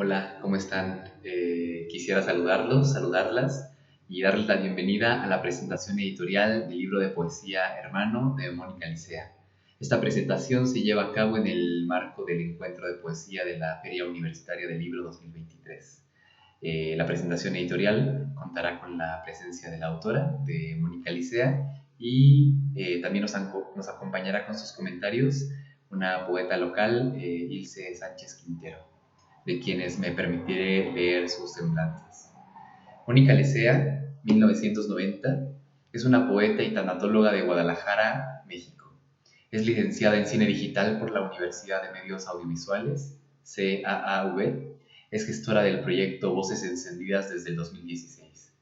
Hola, ¿cómo están? Quisiera saludarlas y darles la bienvenida a la presentación editorial del libro de poesía Hermano de Mónica Licea. Esta presentación se lleva a cabo en el marco del encuentro de poesía de la Feria Universitaria del Libro 2023. La presentación editorial contará con la presencia de la autora, de Mónica Licea, y también nos acompañará con sus comentarios una poeta local, Ilse Sánchez Quintero, de quienes me permitiré leer sus semblanzas. Mónica Lecea, 1990, es una poeta y tanatóloga de Guadalajara, México. Es licenciada en Cine Digital por la Universidad de Medios Audiovisuales, CAAV. Es gestora del proyecto Voces Encendidas desde el 2016.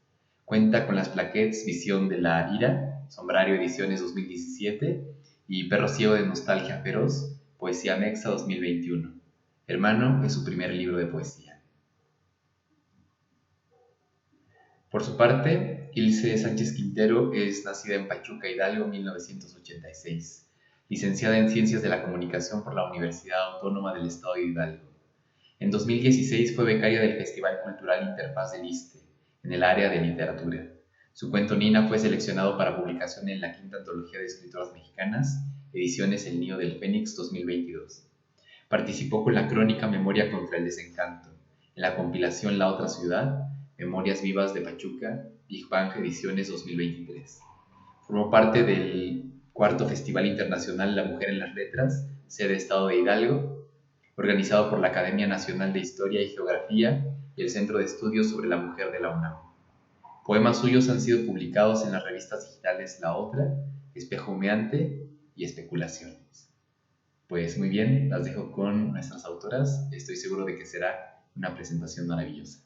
Cuenta con las plaquettes Visión de la Ira, Sombrario Ediciones 2017 y Perro Ciego de Nostalgia Feroz, Poesía Mexa 2021. Hermano es su primer libro de poesía. Por su parte, Ilse Sánchez Quintero es nacida en Pachuca, Hidalgo, 1986, licenciada en Ciencias de la Comunicación por la Universidad Autónoma del Estado de Hidalgo. En 2016 fue becaria del Festival Cultural Interfaz del ISSSTE, en el área de literatura. Su cuento Nina fue seleccionado para publicación en la quinta antología de escritoras mexicanas, ediciones El Nido del Fénix 2022. Participó con la crónica Memoria contra el Desencanto, en la compilación La Otra Ciudad, Memorias Vivas de Pachuca, Big Bang Ediciones 2023. Formó parte del cuarto Festival Internacional La Mujer en las Letras, sede Estado de Hidalgo, organizado por la Academia Nacional de Historia y Geografía y el Centro de Estudios sobre la Mujer de la UNAM. Poemas suyos han sido publicados en las revistas digitales La Otra, Espejo Humeante y Especulaciones. Pues muy bien, las dejo con nuestras autoras. Estoy seguro de que será una presentación maravillosa.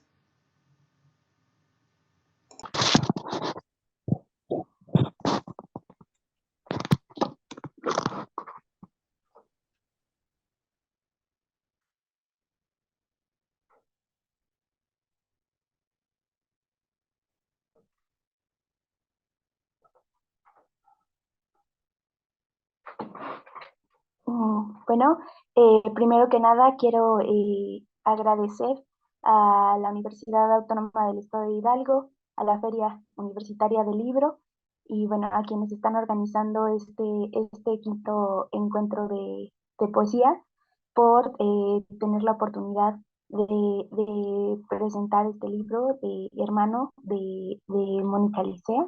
Bueno, primero que nada quiero agradecer a la Universidad Autónoma del Estado de Hidalgo, a la Feria Universitaria del Libro y bueno, a quienes están organizando este quinto encuentro de poesía por tener la oportunidad de presentar este libro de Hermano de Mónica Licea.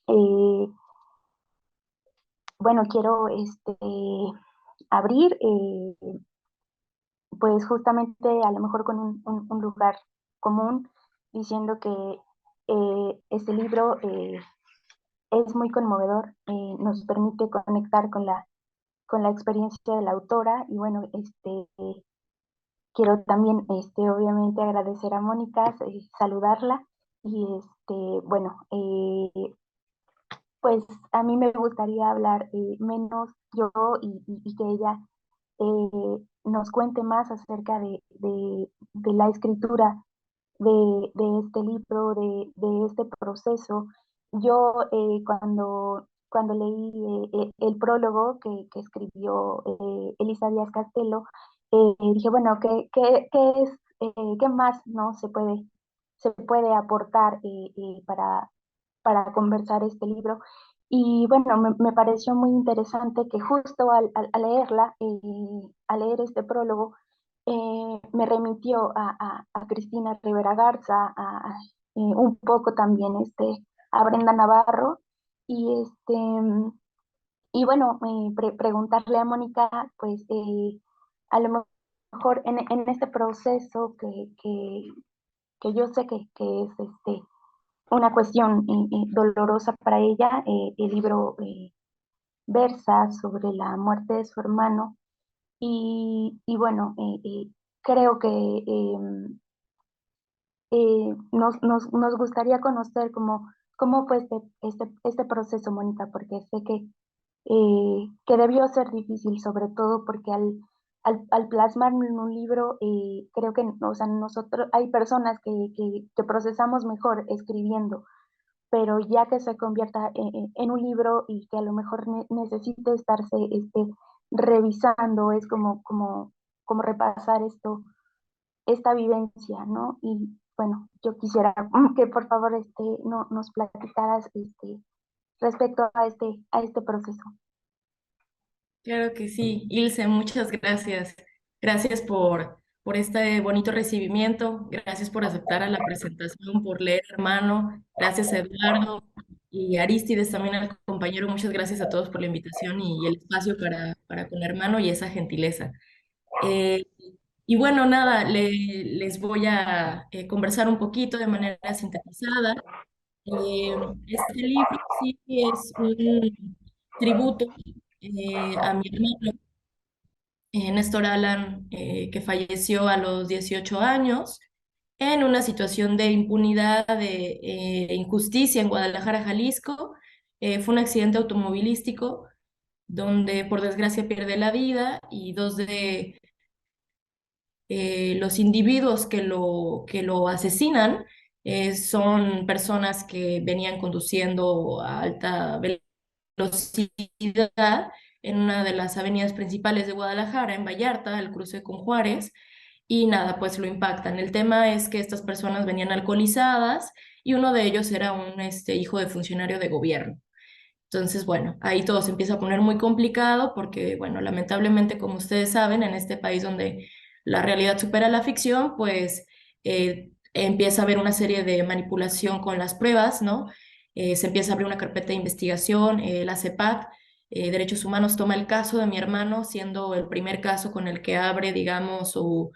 Eh, bueno, quiero abrir pues justamente a lo mejor con un lugar común, diciendo que este libro es muy conmovedor, nos permite conectar con la experiencia de la autora y bueno, quiero también obviamente agradecer a Mónica, saludarla y bueno, pues a mí me gustaría hablar menos yo y que ella nos cuente más acerca de la escritura de este libro, de este proceso. Yo cuando leí el prólogo que escribió Elisa Díaz Castelo, dije, bueno, ¿qué más no se puede aportar para conversar este libro? Y bueno, me pareció muy interesante que justo al leerla, al leer este prólogo, me remitió a Cristina Rivera Garza, un poco también a Brenda Navarro, y, y bueno, preguntarle a Mónica, pues a lo mejor en este proceso que yo sé que es una cuestión dolorosa para ella, el libro versa sobre la muerte de su hermano y bueno, creo que nos gustaría conocer cómo fue este proceso, Mónica, porque sé que debió ser difícil, sobre todo porque al plasmarlo en un libro, creo que o sea, nosotros, hay personas que procesamos mejor escribiendo, pero ya que se convierta en un libro y que a lo mejor necesite estarse revisando, es como repasar esto esta vivencia, ¿no? Y bueno, yo quisiera que por favor no, nos platicaras respecto a este proceso. Claro que sí, Ilse, muchas gracias. Gracias por este bonito recibimiento, gracias por aceptar a la presentación, por leer, hermano, gracias a Eduardo y Aristides también al compañero, muchas gracias a todos por la invitación y el espacio para con hermano y esa gentileza. Eh, y bueno, nada, les voy a conversar un poquito de manera sintetizada. Este libro sí es un tributo a mi hermano Néstor Alan, que falleció a los 18 años en una situación de impunidad, de injusticia en Guadalajara, Jalisco. Fue un accidente automovilístico donde por desgracia pierde la vida y dos de los individuos que lo asesinan son personas que venían conduciendo a alta velocidad en una de las avenidas principales de Guadalajara, en Vallarta, al cruce con Juárez, y nada, pues lo impactan. El tema es que estas personas venían alcoholizadas y uno de ellos era un hijo de funcionario de gobierno. Entonces, bueno, ahí todo se empieza a poner muy complicado porque, bueno, lamentablemente, como ustedes saben, en este país donde la realidad supera la ficción, pues empieza a haber una serie de manipulación con las pruebas, ¿no? Se empieza a abrir una carpeta de investigación, la CEPAC, Derechos Humanos, toma el caso de mi hermano, siendo el primer caso con el que abre, digamos, su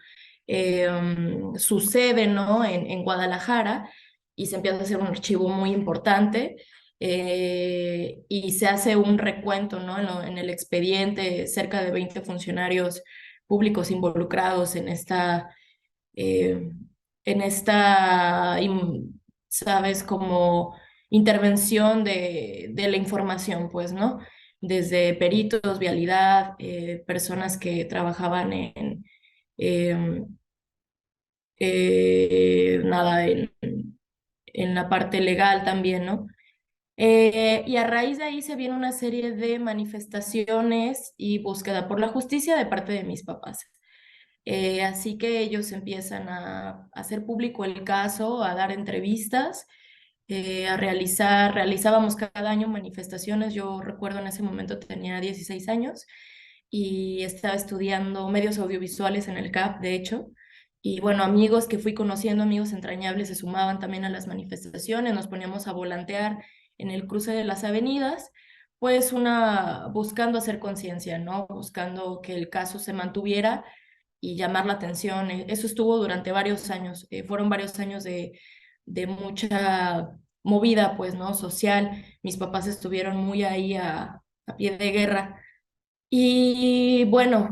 sede, ¿no? En Guadalajara, y se empieza a hacer un archivo muy importante y se hace un recuento, ¿no? En el expediente, cerca de 20 funcionarios públicos involucrados eh, en esta, sabes, como intervención de la información, pues, ¿no? Desde peritos, vialidad, personas que trabajaban eh, nada, en la parte legal también, ¿no? Y a raíz de ahí se viene una serie de manifestaciones y búsqueda por la justicia de parte de mis papás. Así que ellos empiezan a hacer público el caso, a dar entrevistas, realizábamos cada año manifestaciones. Yo recuerdo en ese momento tenía 16 años y estaba estudiando medios audiovisuales en el CAP, de hecho. Y bueno, amigos que fui conociendo, amigos entrañables, se sumaban también a las manifestaciones, nos poníamos a volantear en el cruce de las avenidas, pues buscando hacer conciencia, ¿no? Buscando que el caso se mantuviera y llamar la atención. Eso estuvo durante varios años, fueron varios años de mucha movida, pues, ¿no? Social. Mis papás estuvieron muy ahí a pie de guerra. Y bueno,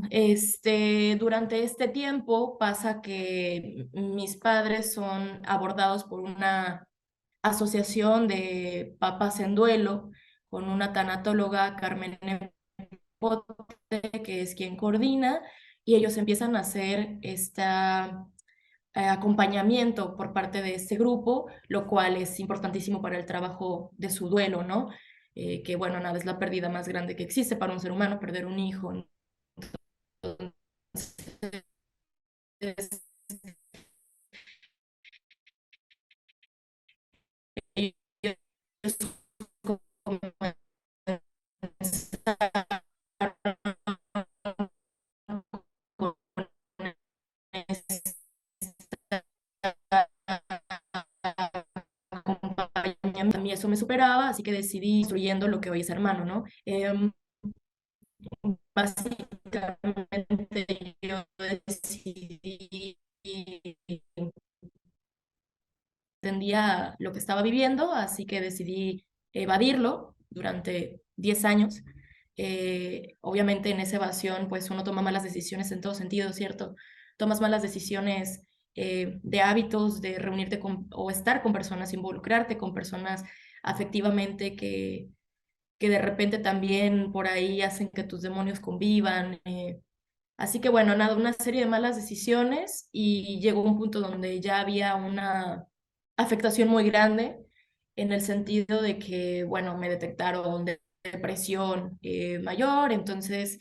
durante este tiempo pasa que mis padres son abordados por una asociación de papás en duelo con una tanatóloga, Carmen Nepote, que es quien coordina, y ellos empiezan a hacer acompañamiento por parte de este grupo, lo cual es importantísimo para el trabajo de su duelo, ¿no? Que bueno, nada, es la pérdida más grande que existe para un ser humano, perder un hijo. Entonces, ellos a mí eso me superaba, así que decidí construyendo lo que hoy es hermano, ¿no? Básicamente yo decidí, entendía lo que estaba viviendo, así que decidí evadirlo durante 10 años. Obviamente en esa evasión, pues uno toma malas decisiones en todo sentido, ¿cierto? Tomas malas decisiones de hábitos, de reunirte o estar con personas, involucrarte con personas afectivamente que de repente también por ahí hacen que tus demonios convivan. Así que bueno, nada, una serie de malas decisiones y llegó un punto donde ya había una afectación muy grande en el sentido de que, bueno, me detectaron depresión mayor, entonces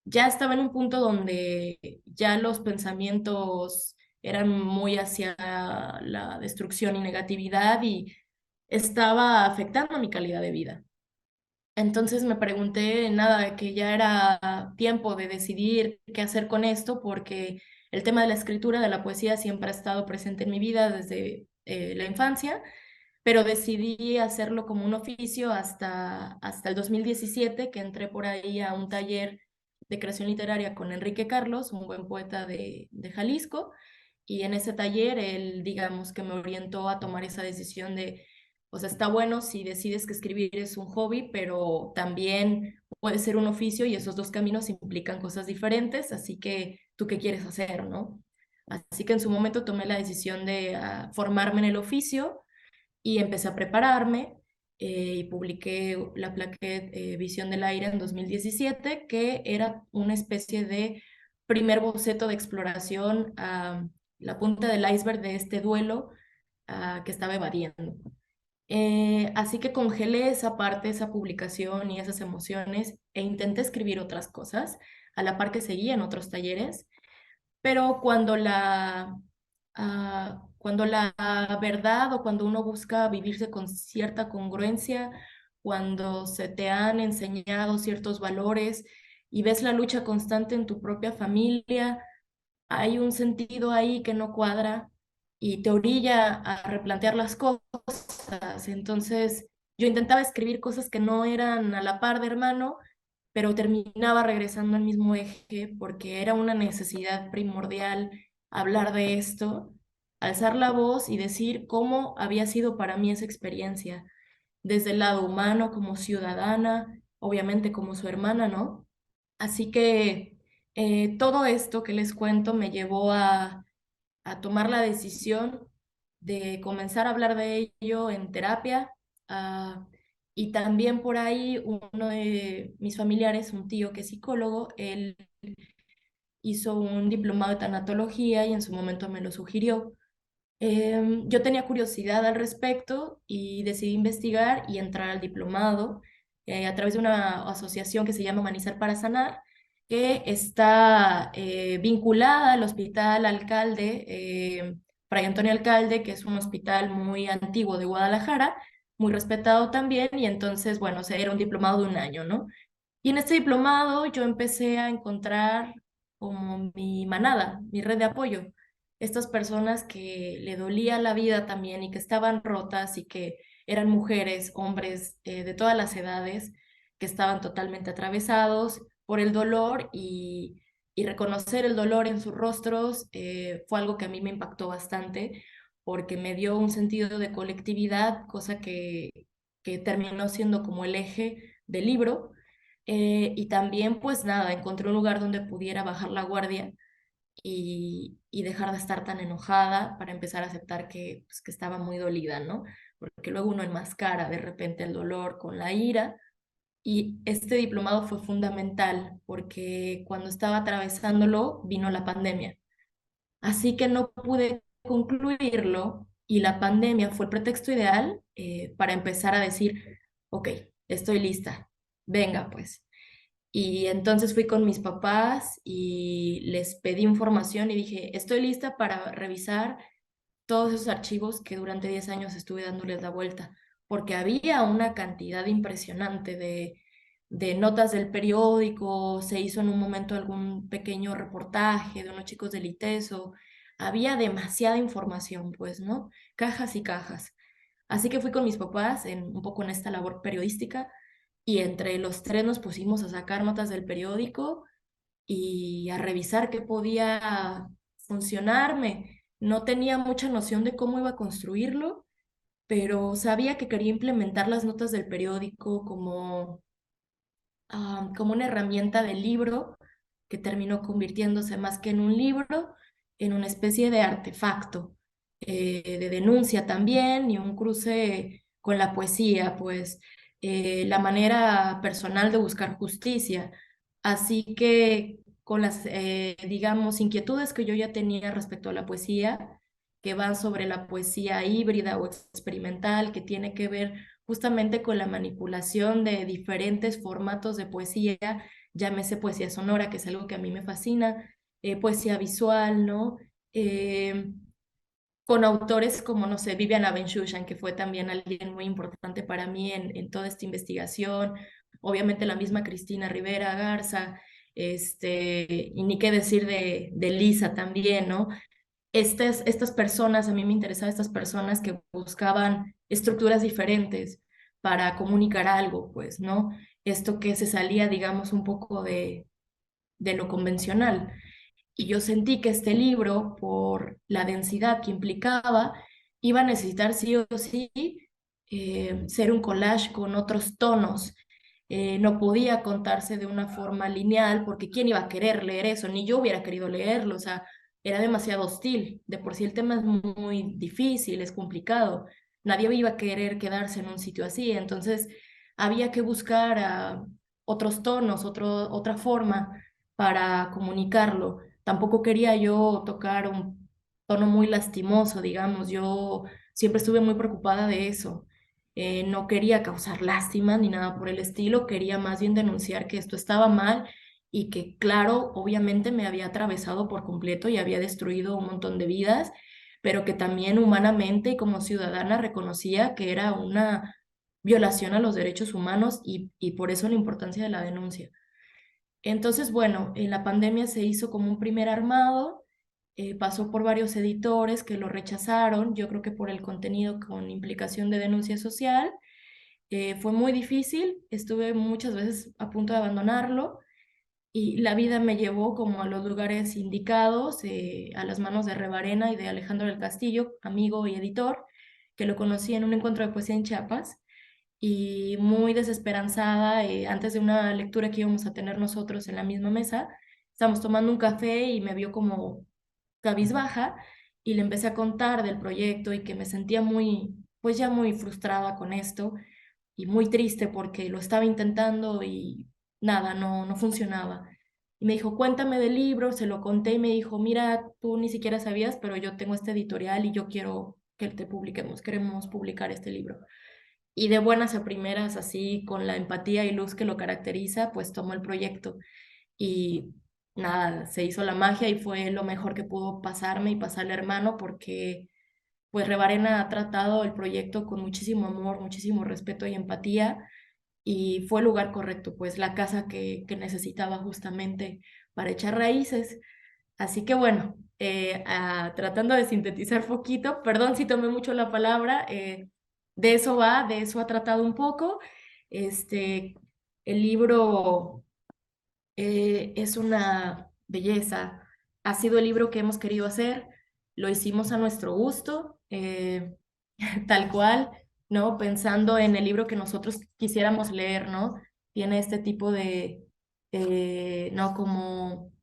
ya estaba en un punto donde ya los pensamientos eran muy hacia la destrucción y negatividad y estaba afectando mi calidad de vida. Entonces me pregunté, nada, que ya era tiempo de decidir qué hacer con esto, porque el tema de la escritura, de la poesía, siempre ha estado presente en mi vida desde la infancia, pero decidí hacerlo como un oficio hasta el 2017, que entré por ahí a un taller de creación literaria con Enrique Carlos, un buen poeta de Jalisco, y en ese taller él, digamos, que me orientó a tomar esa decisión de, o sea, está bueno si decides que escribir es un hobby, pero también puede ser un oficio y esos dos caminos implican cosas diferentes, así que tú qué quieres hacer, ¿no? Así que en su momento tomé la decisión de formarme en el oficio y empecé a prepararme y publiqué la plaquette Visión del Aire en 2017, que era una especie de primer boceto de exploración a la punta del iceberg de este duelo que estaba evadiendo. Así que congelé esa parte, esa publicación y esas emociones e intenté escribir otras cosas, a la par que seguía en otros talleres, pero cuando la verdad o cuando uno busca vivirse con cierta congruencia, cuando se te han enseñado ciertos valores y ves la lucha constante en tu propia familia, hay un sentido ahí que no cuadra y te orilla a replantear las cosas. Entonces, yo intentaba escribir cosas que no eran a la par de hermano, pero terminaba regresando al mismo eje porque era una necesidad primordial hablar de esto, alzar la voz y decir cómo había sido para mí esa experiencia, desde el lado humano, como ciudadana, obviamente como su hermana, ¿no? Así que todo esto que les cuento me llevó a tomar la decisión de comenzar a hablar de ello en terapia. ah, y también por ahí uno de mis familiares, un tío que es psicólogo, él hizo un diplomado de tanatología y en su momento me lo sugirió. Yo tenía curiosidad al respecto y decidí investigar y entrar al diplomado a través de una asociación que se llama Humanizar para Sanar, que está vinculada al Hospital Alcalde, Fray Antonio Alcalde, que es un hospital muy antiguo de Guadalajara, muy respetado también, y entonces, bueno, o sea, era un diplomado de un año, ¿no? Y en este diplomado yo empecé a encontrar como mi manada, mi red de apoyo, estas personas que le dolía la vida también y que estaban rotas y que eran mujeres, hombres de todas las edades, que estaban totalmente atravesados por el dolor y reconocer el dolor en sus rostros fue algo que a mí me impactó bastante porque me dio un sentido de colectividad, cosa que terminó siendo como el eje del libro. Y también, pues nada, encontré un lugar donde pudiera bajar la guardia y dejar de estar tan enojada para empezar a aceptar que, pues, que estaba muy dolida, ¿no? Porque luego uno enmascara de repente el dolor con la ira. Y este diplomado fue fundamental porque cuando estaba atravesándolo vino la pandemia. Así que no pude concluirlo y la pandemia fue el pretexto ideal para empezar a decir, ok, estoy lista, venga pues. Y entonces fui con mis papás y les pedí información y dije, estoy lista para revisar todos esos archivos que durante 10 años estuve dándoles la vuelta, porque había una cantidad impresionante de notas del periódico, se hizo en un momento algún pequeño reportaje de unos chicos del ITESO, había demasiada información, pues, ¿no? Cajas y cajas. Así que fui con mis papás un poco en esta labor periodística y entre los tres nos pusimos a sacar notas del periódico y a revisar qué podía funcionarme. No tenía mucha noción de cómo iba a construirlo, pero sabía que quería implementar las notas del periódico como una herramienta de libro que terminó convirtiéndose más que en un libro, en una especie de artefacto, de denuncia también y un cruce con la poesía, pues la manera personal de buscar justicia. Así que con las, digamos, inquietudes que yo ya tenía respecto a la poesía, que van sobre la poesía híbrida o experimental, que tiene que ver justamente con la manipulación de diferentes formatos de poesía, llámese poesía sonora, que es algo que a mí me fascina, poesía visual, ¿no? eh, con autores como, no sé, Viviana Benchushan, que fue también alguien muy importante para mí en toda esta investigación, obviamente la misma Cristina Rivera Garza, y ni qué decir de Lisa también, ¿no? Estas personas, a mí me interesaban estas personas que buscaban estructuras diferentes para comunicar algo, pues, ¿no? Esto que se salía, digamos, un poco de lo convencional. Y yo sentí que este libro, por la densidad que implicaba, iba a necesitar sí o sí ser un collage con otros tonos. No podía contarse de una forma lineal porque ¿quién iba a querer leer eso? Ni yo hubiera querido leerlo, o sea, era demasiado hostil. De por sí el tema es muy difícil, es complicado. Nadie iba a querer quedarse en un sitio así, entonces había que buscar otros tonos, otra forma para comunicarlo. Tampoco quería yo tocar un tono muy lastimoso, digamos. Yo siempre estuve muy preocupada de eso. No quería causar lástima ni nada por el estilo, quería más bien denunciar que esto estaba mal y que, claro, obviamente me había atravesado por completo y había destruido un montón de vidas, pero que también humanamente y como ciudadana reconocía que era una violación a los derechos humanos y por eso la importancia de la denuncia. Entonces, bueno, en la pandemia se hizo como un primer armado, pasó por varios editores que lo rechazaron, yo creo que por el contenido con implicación de denuncia social. Fue muy difícil, estuve muchas veces a punto de abandonarlo y la vida me llevó como a los lugares indicados, a las manos de Rebarena y de Alejandro del Castillo, amigo y editor, que lo conocí en un encuentro de poesía en Chiapas y muy desesperanzada, antes de una lectura que íbamos a tener nosotros en la misma mesa, estábamos tomando un café y me vio como cabizbaja y le empecé a contar del proyecto y que me sentía muy, pues ya muy frustrada con esto y muy triste porque lo estaba intentando y nada, no funcionaba. Y me dijo, cuéntame del libro, se lo conté y me dijo, mira, tú ni siquiera sabías, pero yo tengo este editorial y yo quiero que te publiquemos, queremos publicar este libro. Y de buenas a primeras, así con la empatía y luz que lo caracteriza, pues tomó el proyecto y nada, se hizo la magia y fue lo mejor que pudo pasarme y pasarle hermano porque pues Rebarena ha tratado el proyecto con muchísimo amor, muchísimo respeto y empatía y fue el lugar correcto, pues la casa que necesitaba justamente para echar raíces. Así que bueno, tratando de sintetizar poquito, perdón si tomé mucho la palabra, de eso va, de eso ha tratado un poco. Este, el libro es una belleza, ha sido el libro que hemos querido hacer, lo hicimos a nuestro gusto, tal cual, ¿no? Pensando en el libro que nosotros quisiéramos leer, ¿no? Tiene este tipo de, ¿no? Como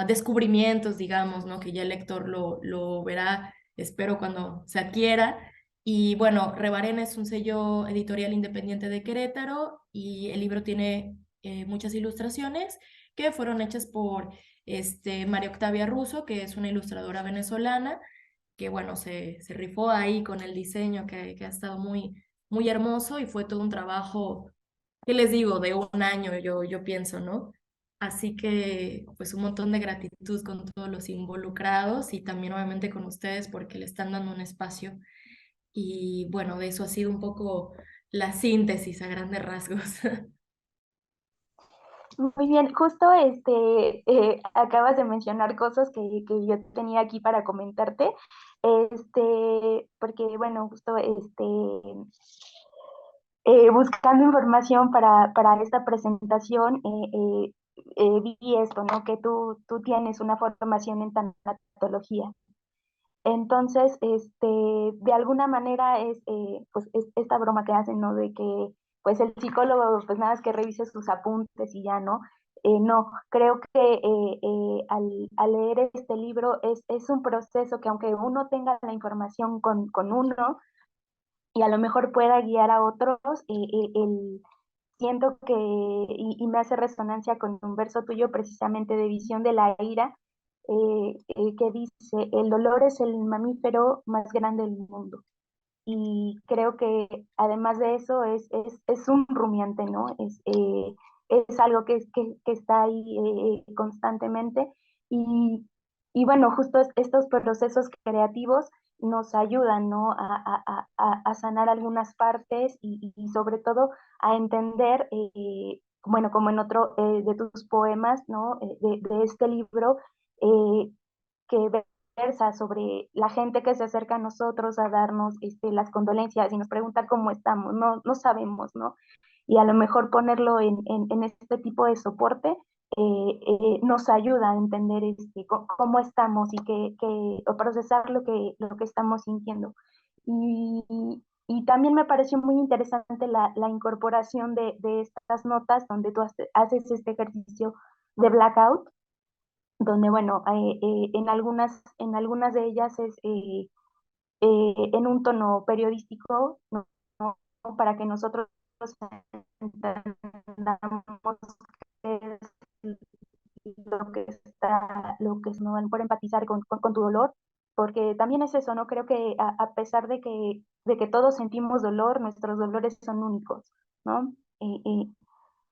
descubrimientos, digamos, ¿no? Que ya el lector lo verá, espero, cuando se adquiera. Y bueno, Rebarena es un sello editorial independiente de Querétaro y el libro tiene muchas ilustraciones que fueron hechas por María Octavia Russo, que es una ilustradora venezolana, que bueno, se rifó ahí con el diseño que ha estado muy hermoso y fue todo un trabajo, ¿qué les digo? De un año, yo pienso, ¿no? Así que pues un montón de gratitud con todos los involucrados y también obviamente con ustedes porque le están dando un espacio y bueno, de eso ha sido un poco la síntesis a grandes rasgos. Muy bien, justo acabas de mencionar cosas que yo tenía aquí para comentarte, porque bueno, justo buscando información para esta presentación, vi esto, ¿no? Que tú tienes una formación en tanatología. Entonces, de alguna manera pues, es esta broma que hacen, ¿no? De que, pues, el psicólogo, pues, nada es que revise sus apuntes y ya, ¿no? No, creo que al leer este libro es un proceso que aunque uno tenga la información con uno y a lo mejor pueda guiar a otros, siento que, y me hace resonancia con un verso tuyo precisamente de Visión de la Ira, que dice, el dolor es el mamífero más grande del mundo. Y creo que además de eso es un rumiante, ¿no? Es algo que está ahí constantemente. Y, bueno, justo estos procesos creativos nos ayudan, ¿no? A sanar algunas partes y sobre todo a entender, bueno, como en otro de tus poemas, ¿no? De este libro, eh, que versa sobre la gente que se acerca a nosotros a darnos las condolencias y nos pregunta cómo estamos, no sabemos, ¿no? Y a lo mejor ponerlo en este tipo de soporte nos ayuda a entender cómo estamos y o procesar lo que estamos sintiendo. Y, y también me pareció muy interesante la incorporación de estas notas donde tú haces este ejercicio de blackout, donde, bueno, en algunas de ellas es en un tono periodístico, ¿no? ¿No? Para que nosotros entendamos qué es lo que es, ¿no? Por empatizar con tu dolor, porque también es eso, ¿no? Creo que a pesar de que todos sentimos dolor, nuestros dolores son únicos, ¿no?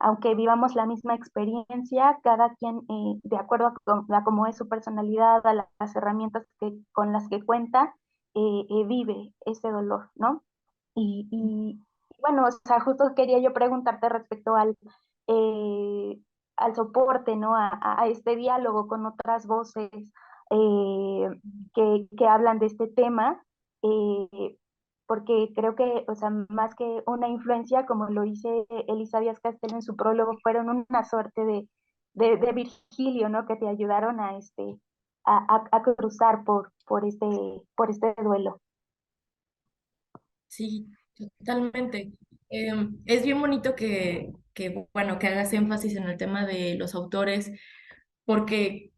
Aunque vivamos la misma experiencia, cada quien, de acuerdo a cómo es su personalidad, a las herramientas con las que cuenta, vive ese dolor, ¿no? Y bueno, o sea, justo quería yo preguntarte respecto eh, al soporte, ¿no? A este diálogo con otras voces eh, que hablan de este tema, eh, porque creo que, o sea, más que una influencia, como lo dice Elisa Díaz Castell en su prólogo, fueron una suerte de Virgilio, ¿no? Que te ayudaron a cruzar por este duelo. Sí, totalmente. Es bien bonito bueno, que hagas énfasis en el tema de los autores, porque,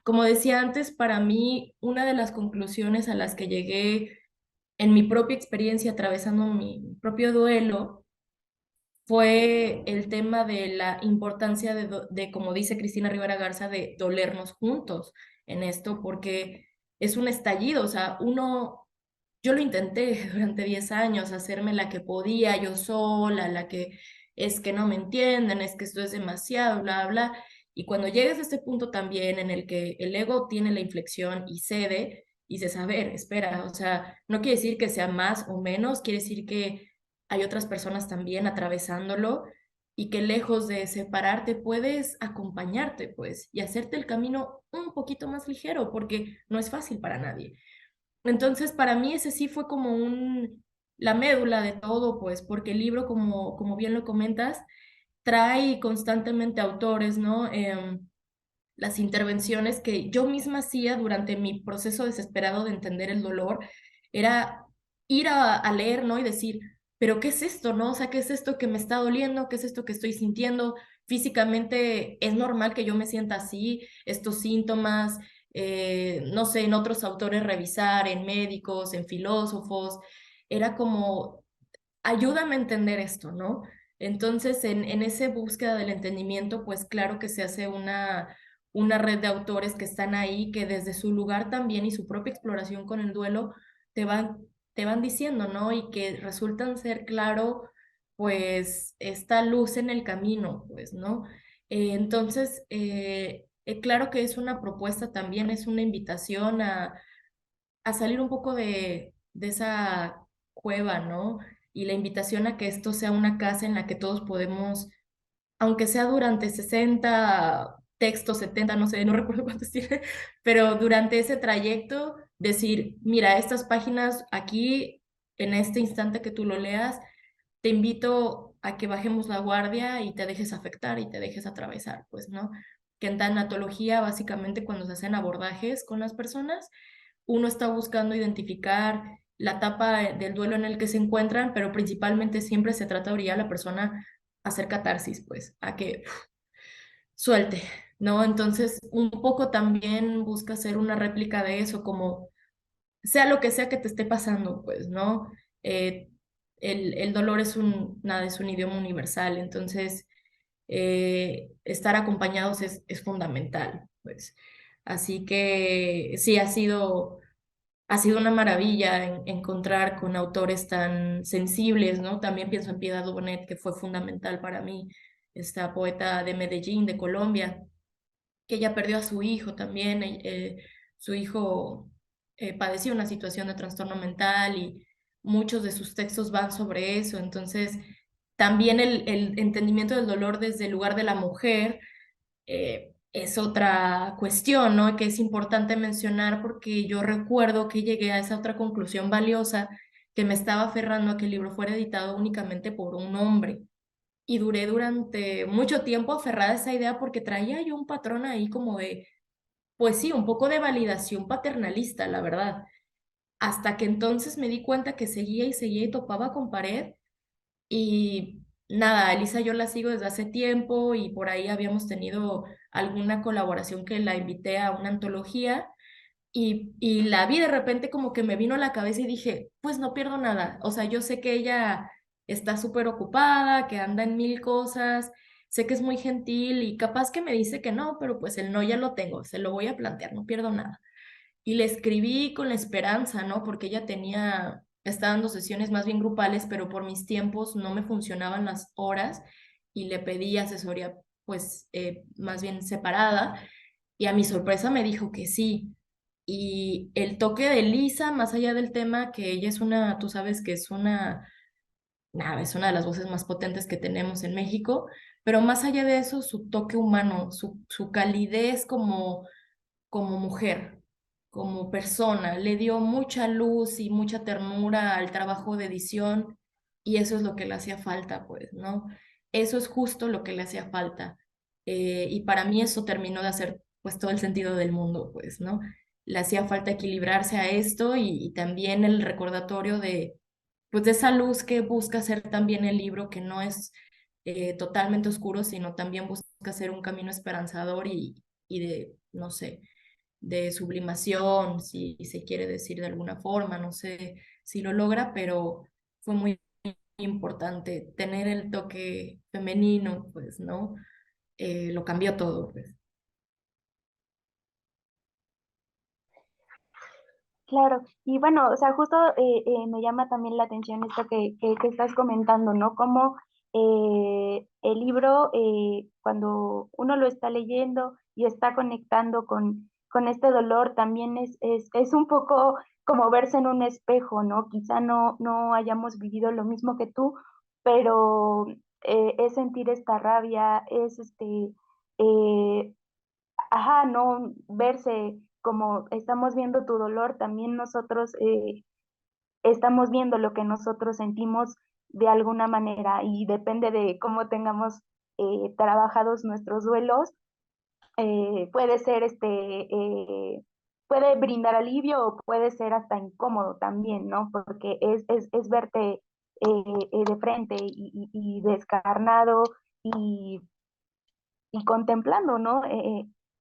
como decía antes, para mí una de las conclusiones a las que llegué en mi propia experiencia atravesando mi propio duelo fue el tema de la importancia como dice Cristina Rivera Garza, de dolernos juntos en esto, porque es un estallido, o sea, yo lo intenté durante 10 años, hacerme la que podía yo sola, la que es que no me entienden, es que esto es demasiado, bla, bla. Y cuando llegues a este punto también en el que el ego tiene la inflexión y cede, y dices, a ver, espera, o sea, no quiere decir que sea más o menos, quiere decir que hay otras personas también atravesándolo y que lejos de separarte puedes acompañarte, pues, y hacerte el camino un poquito más ligero, porque no es fácil para nadie. Entonces, para mí ese sí fue como la médula de todo, pues, porque el libro, como bien lo comentas, trae constantemente autores, ¿no? Las intervenciones que yo misma hacía durante mi proceso desesperado de entender el dolor, era ir a leer, ¿no? Y decir, pero ¿qué es esto, no? O sea, ¿qué es esto que me está doliendo? ¿Qué es esto que estoy sintiendo? Físicamente es normal que yo me sienta así, estos síntomas, no sé, en otros autores revisar, en médicos, en filósofos, era como, ayúdame a entender esto, ¿no? Entonces, en esa búsqueda del entendimiento, pues claro que se hace una red de autores que están ahí, que desde su lugar también y su propia exploración con el duelo te van, te van diciendo, ¿no? Y que resultan ser, claro, pues esta luz en el camino, pues, ¿no? Claro que es una propuesta también, es una invitación a salir un poco de esa cueva, ¿no? Y la invitación a que esto sea una casa en la que todos podemos, aunque sea durante 60 textos, 70, no sé, no recuerdo cuántos tiene, pero durante ese trayecto, decir, mira, estas páginas aquí, en este instante que tú lo leas, te invito a que bajemos la guardia y te dejes afectar y te dejes atravesar, pues, ¿no? Que en tanatología, básicamente, cuando se hacen abordajes con las personas, uno está buscando identificar la etapa del duelo en el que se encuentran, pero principalmente siempre se trata de orillar a la persona a hacer catarsis, pues, a que suelte, ¿no? Entonces, un poco también busca hacer una réplica de eso, como sea lo que sea que te esté pasando, pues, ¿no? Eh, el dolor nada, es un idioma universal, entonces estar acompañados es fundamental, pues. Así que sí, ha sido una maravilla encontrar con autores tan sensibles, ¿no? También pienso en Piedad Bonet, que fue fundamental para mí, esta poeta de Medellín, de Colombia, que ella perdió a su hijo también. Su hijo padecía una situación de trastorno mental y muchos de sus textos van sobre eso. Entonces, también el entendimiento del dolor desde el lugar de la mujer es otra cuestión, ¿no? Que es importante mencionar porque yo recuerdo que llegué a esa otra conclusión valiosa, que me estaba aferrando a que el libro fuera editado únicamente por un hombre. Y duré durante mucho tiempo aferrada a esa idea porque traía yo un patrón ahí como de, pues sí, un poco de validación paternalista, la verdad. Hasta que entonces me di cuenta que seguía y topaba con pared y nada, Elisa yo la sigo desde hace tiempo y por ahí habíamos tenido alguna colaboración que la invité a una antología y la vi de repente como que me vino a la cabeza y dije, pues no pierdo nada. O sea, yo sé que ella está súper ocupada, que anda en mil cosas, sé que es muy gentil y capaz que me dice que no, pero pues el no ya lo tengo, se lo voy a plantear, no pierdo nada. Y le escribí con la esperanza, ¿no? Porque ella estaba dando sesiones más bien grupales, pero por mis tiempos no me funcionaban las horas y le pedí asesoría, pues, más bien separada. Y a mi sorpresa me dijo que sí. Y el toque de Lisa, más allá del tema, que ella es una, tú sabes que es nada, es una de las voces más potentes que tenemos en México, pero más allá de eso, su toque humano, su calidez como mujer, como persona. Le dio mucha luz y mucha ternura al trabajo de edición y eso es lo que le hacía falta, pues, ¿no? Eso es justo lo que le hacía falta. Y para mí eso terminó de hacer, pues, todo el sentido del mundo, pues, ¿no? Le hacía falta equilibrarse a esto y también el recordatorio pues, de esa luz que busca ser también el libro, que no es totalmente oscuro, sino también busca ser un camino esperanzador y de, no sé, de sublimación, si se quiere decir de alguna forma, no sé si lo logra, pero fue muy importante tener el toque femenino, pues, ¿no? Lo cambió todo, pues. Claro, y bueno, o sea, justo me llama también la atención esto que estás comentando, ¿no? Como el libro, cuando uno lo está leyendo y está conectando con este dolor, también es un poco como verse en un espejo, ¿no? Quizá no hayamos vivido lo mismo que tú, pero es sentir esta rabia, es eh, ajá, no verse como estamos viendo tu dolor, también nosotros estamos viendo lo que nosotros sentimos de alguna manera y depende de cómo tengamos trabajados nuestros duelos, puede ser puede brindar alivio o puede ser hasta incómodo también, ¿no? Porque es verte de frente y descarnado y y contemplando, ¿no?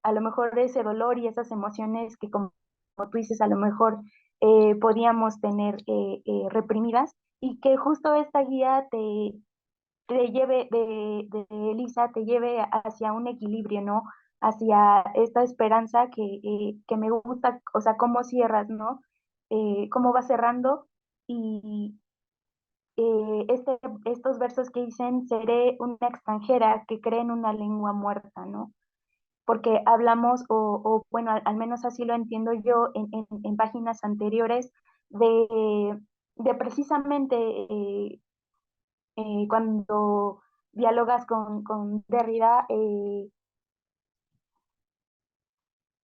A lo mejor ese dolor y esas emociones que como tú dices, a lo mejor podíamos tener reprimidas y que justo esta guía te lleve, de Elisa, te lleve hacia un equilibrio, ¿no? Hacia esta esperanza que me gusta, o sea, cómo cierras, ¿no? Cómo va cerrando y estos versos que dicen, seré una extranjera que cree en una lengua muerta, ¿no? Porque hablamos, bueno, al menos así lo entiendo yo en páginas anteriores, de precisamente cuando dialogas con Derrida,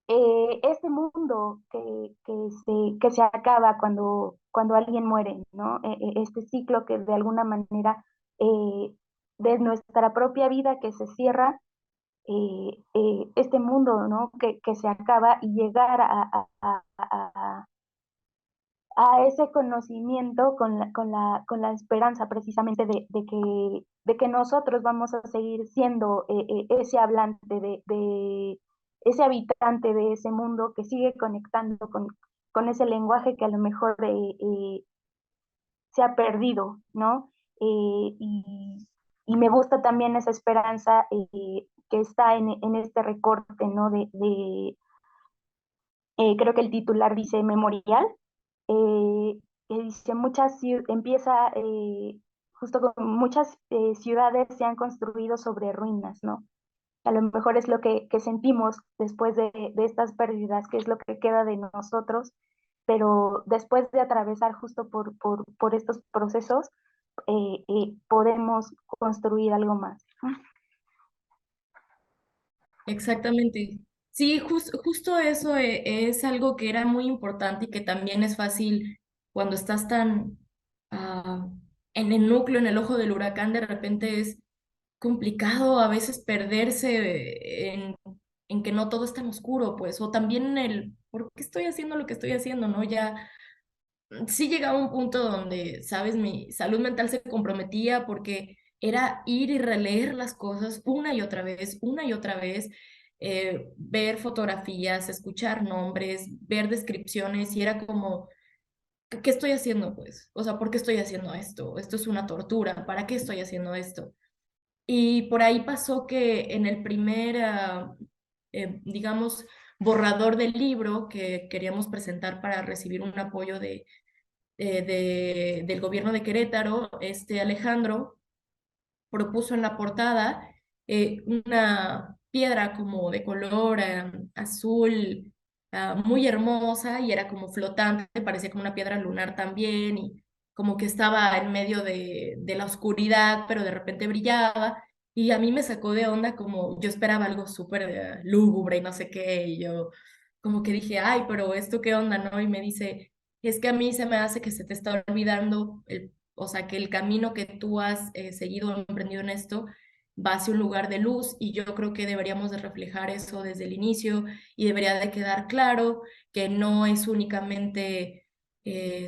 este mundo que se acaba cuando alguien muere, ¿no? Este ciclo que de alguna manera eh, de nuestra propia vida que se cierra, este mundo, ¿no? Que se acaba y llegar a ese conocimiento con la esperanza precisamente de que nosotros vamos a seguir siendo ese hablante, ese habitante de ese mundo que sigue conectando con ese lenguaje que a lo mejor se ha perdido, ¿no? Y me gusta también esa esperanza que está en este recorte, ¿no? Creo que el titular dice memorial, que dice empieza justo con muchas ciudades se han construido sobre ruinas, ¿no? A lo mejor es lo que sentimos después de estas pérdidas, que es lo que queda de nosotros, pero después de atravesar justo por estos procesos, podemos construir algo más. Exactamente. Sí, justo eso es algo que era muy importante y que también es fácil cuando estás tan ah, en el núcleo, en el ojo del huracán, de repente es complicado a veces perderse en que no todo es tan oscuro, pues, o también en el, ¿por qué estoy haciendo lo que estoy haciendo, no? Ya sí llegaba un punto donde, sabes, mi salud mental se comprometía porque era ir y releer las cosas una y otra vez, ver fotografías, escuchar nombres, ver descripciones y era como, ¿qué estoy haciendo, pues? O sea, ¿por qué estoy haciendo esto? Esto es una tortura, ¿para qué estoy haciendo esto? Y por ahí pasó que en el primer, digamos, borrador del libro que queríamos presentar para recibir un apoyo del gobierno de Querétaro, este Alejandro propuso en la portada una piedra como de color azul, muy hermosa y era como flotante, parecía como una piedra lunar también y como que estaba en medio de la oscuridad, pero de repente brillaba. Y a mí me sacó de onda como yo esperaba algo súper lúgubre y no sé qué, y yo como que dije, ay, pero esto qué onda, ¿no? Y me dice, es que a mí se me hace que se te está olvidando o sea, que el camino que tú has seguido o emprendido en esto va hacia un lugar de luz y yo creo que deberíamos de reflejar eso desde el inicio y debería de quedar claro que no es únicamente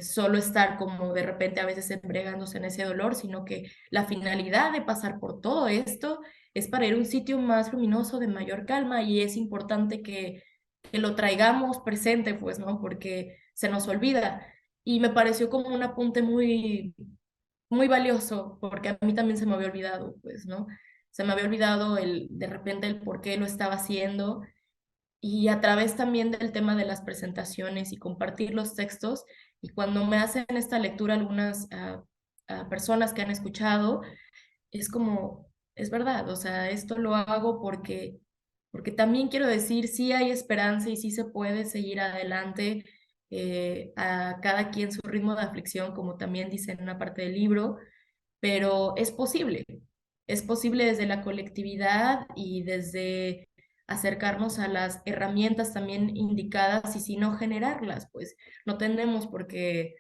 solo estar como de repente a veces embriagándose en ese dolor, sino que la finalidad de pasar por todo esto es para ir a un sitio más luminoso, de mayor calma y es importante que lo traigamos presente, pues, ¿no? Porque se nos olvida. Y me pareció como un apunte muy valioso, porque a mí también se me había olvidado, pues, ¿no? Se me había olvidado de repente el por qué lo estaba haciendo y a través también del tema de las presentaciones y compartir los textos. Y cuando me hacen esta lectura algunas personas que han escuchado, es como, es verdad, o sea, esto lo hago porque también quiero decir, sí hay esperanza y sí se puede seguir adelante, a cada quien su ritmo de aflicción, como también dice en una parte del libro, pero es posible desde la colectividad y desde acercarnos a las herramientas también indicadas y si no generarlas, pues no tenemos por qué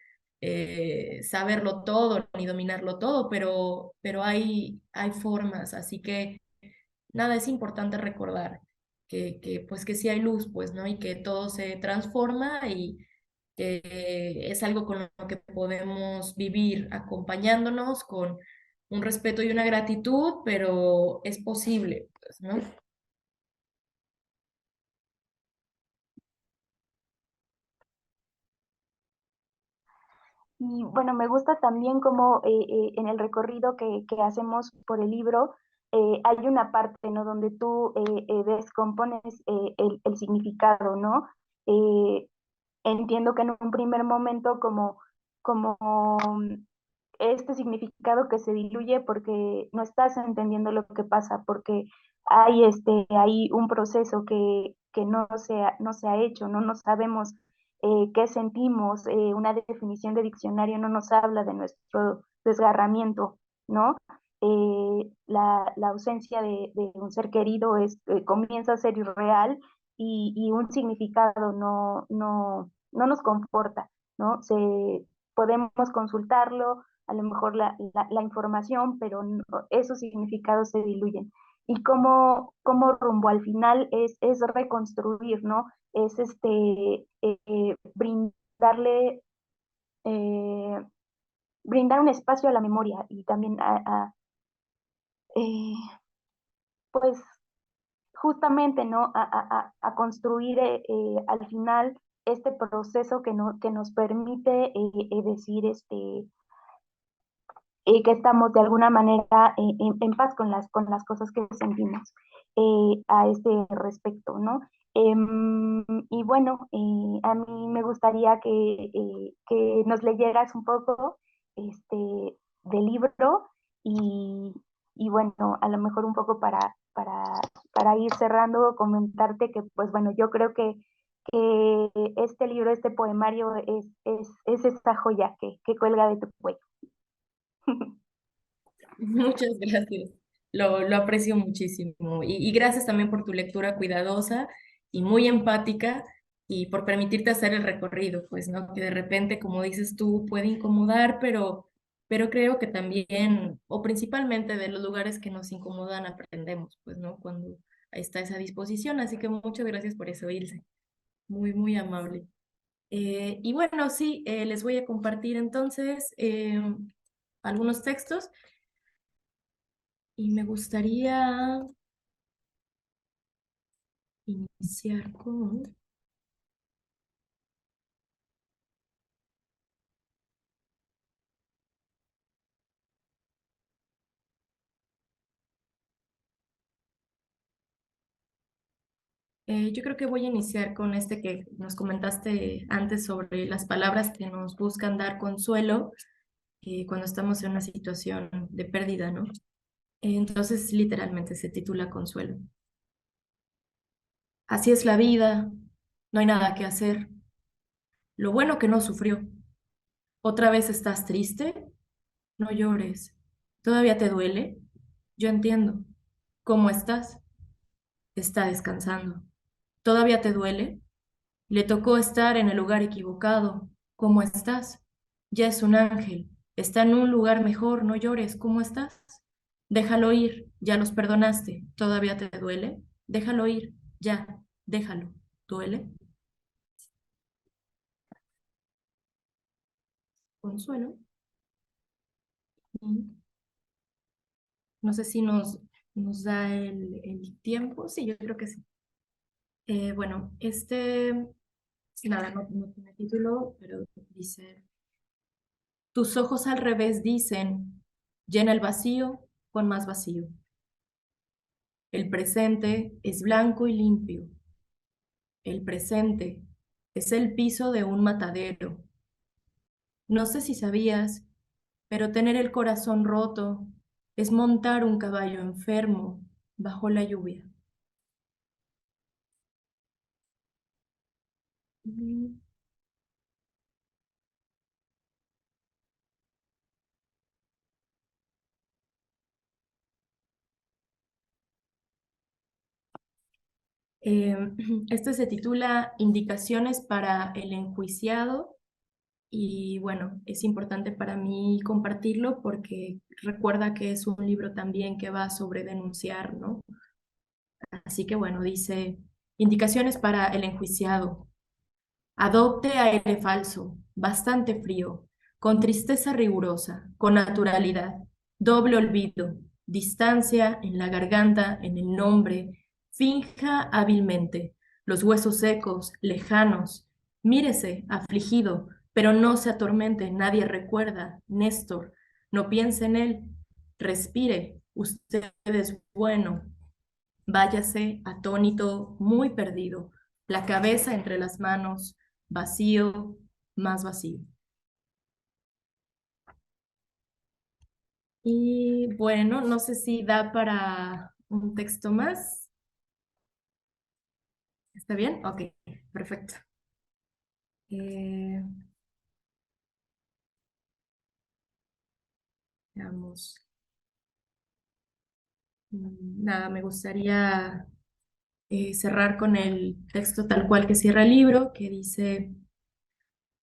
saberlo todo ni dominarlo todo, pero hay formas, así que nada, es importante recordar pues que sí hay luz, pues, ¿no? Y que todo se transforma y que es algo con lo que podemos vivir acompañándonos con un respeto y una gratitud, pero es posible, pues, ¿no? Y bueno, me gusta también como en el recorrido que hacemos por el libro, hay una parte, ¿no? Donde tú descompones el significado, ¿no? Eh, entiendo que en un primer momento como este significado que se diluye porque no estás entendiendo lo que pasa, porque hay un proceso que no se ha hecho, no sabemos qué sentimos, una definición de diccionario no nos habla de nuestro desgarramiento, ¿no? La ausencia de un ser querido comienza a ser irreal y un significado no nos conforta, ¿no? Podemos consultarlo, a lo mejor la información, pero esos significados se diluyen. Y como rumbo al final es reconstruir, ¿no? Es brindarle, eh, brindar un espacio a la memoria y también eh, pues justamente, ¿no? A construir al final este proceso que nos permite decir que estamos de alguna manera en paz con las cosas que sentimos a este respecto, ¿no? Y bueno, a mí me gustaría que nos leyeras un poco del libro y, Y bueno, a lo mejor un poco para ir cerrando, comentarte que, pues bueno, yo creo que este libro, este poemario es esta joya que cuelga de tu cuello. Muchas gracias. Lo aprecio muchísimo. Y gracias también por tu lectura cuidadosa y muy empática y por permitirte hacer el recorrido, pues, ¿no? Que de repente, como dices tú, puede incomodar, pero creo que también, o principalmente de los lugares que nos incomodan, aprendemos, pues, ¿no? Cuando está esa disposición. Así que muchas gracias por eso, Ilse. Muy, muy amable. Y bueno, sí, les voy a compartir entonces algunos textos. Y me gustaría iniciar con... yo creo que voy a iniciar con este que nos comentaste antes sobre las palabras que nos buscan dar consuelo cuando estamos en una situación de pérdida, ¿no? Entonces, literalmente se titula Consuelo. Así es la vida, no hay nada que hacer. Lo bueno que no sufrió. ¿Otra vez estás triste? No llores. ¿Todavía te duele? Yo entiendo. ¿Cómo estás? Está descansando. ¿Todavía te duele? Le tocó estar en el lugar equivocado. ¿Cómo estás? Ya es un ángel. Está en un lugar mejor. No llores. ¿Cómo estás? Déjalo ir. Ya los perdonaste. ¿Todavía te duele? Déjalo ir. Ya. Déjalo. ¿Duele? Consuelo. Mm. No sé si nos da el tiempo. Sí, yo creo que sí. Bueno, nada, no tiene título, pero dice... Tus ojos al revés dicen, llena el vacío con más vacío. El presente es blanco y limpio. El presente es el piso de un matadero. No sé si sabías, pero tener el corazón roto es montar un caballo enfermo bajo la lluvia. Mm. Eh, este se titula Indicaciones para el enjuiciado. Y bueno, es importante para mí compartirlo porque recuerda que es un libro también que va sobre denunciar, ¿no? Así que bueno, dice, indicaciones para el enjuiciado. Adopte aire falso, bastante frío, con tristeza rigurosa, con naturalidad, doble olvido, distancia en la garganta, en el nombre, finja hábilmente, los huesos secos, lejanos, mírese, afligido, pero no se atormente, nadie recuerda, Néstor, no piense en él, respire, usted es bueno, váyase atónito, muy perdido, la cabeza entre las manos, vacío, más vacío. Y bueno, no sé si da para un texto más. ¿Está bien? Ok, perfecto. Eh, veamos. Nada, me gustaría cerrar con el texto tal cual que cierra el libro, que dice,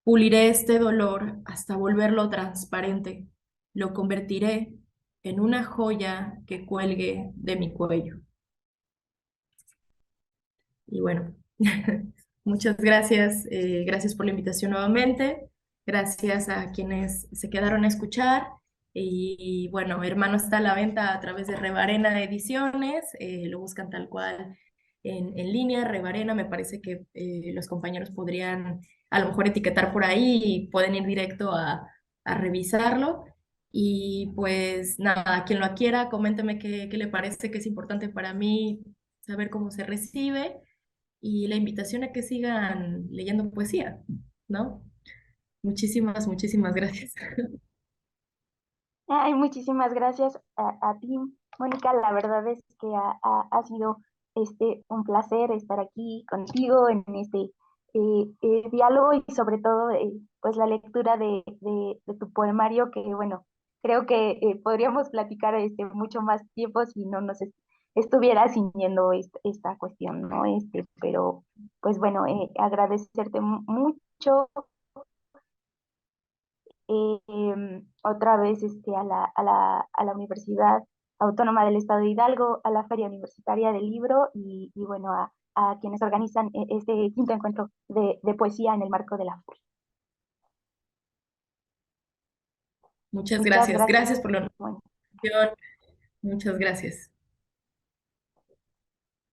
puliré este dolor hasta volverlo transparente. Lo convertiré en una joya que cuelgue de mi cuello. Y bueno, muchas gracias. Gracias por la invitación nuevamente. Gracias a quienes se quedaron a escuchar. Y bueno, Hermano está a la venta a través de Rebarena Ediciones. Lo buscan tal cual en línea. Rebarena, me parece que los compañeros podrían a lo mejor etiquetar por ahí y pueden ir directo a revisarlo. Y pues nada, quien lo adquiera, coménteme qué le parece, que es importante para mí saber cómo se recibe y la invitación a que sigan leyendo poesía, ¿no? Muchísimas, muchísimas gracias. Ay, muchísimas gracias a ti. Mónica, la verdad es que ha sido un placer estar aquí contigo en este diálogo y sobre todo pues la lectura de tu poemario que bueno, creo que podríamos platicar mucho más tiempo si no nos estuviera ciñendo esta cuestión, ¿no? Pero pues bueno, agradecerte mucho otra vez a la Universidad Autónoma del Estado de Hidalgo, a la Feria Universitaria del Libro y bueno, a quienes organizan este quinto encuentro de poesía en el marco de la FUR. Muchas Muchas gracias. gracias. Gracias por la Bueno. invitación. Muchas gracias.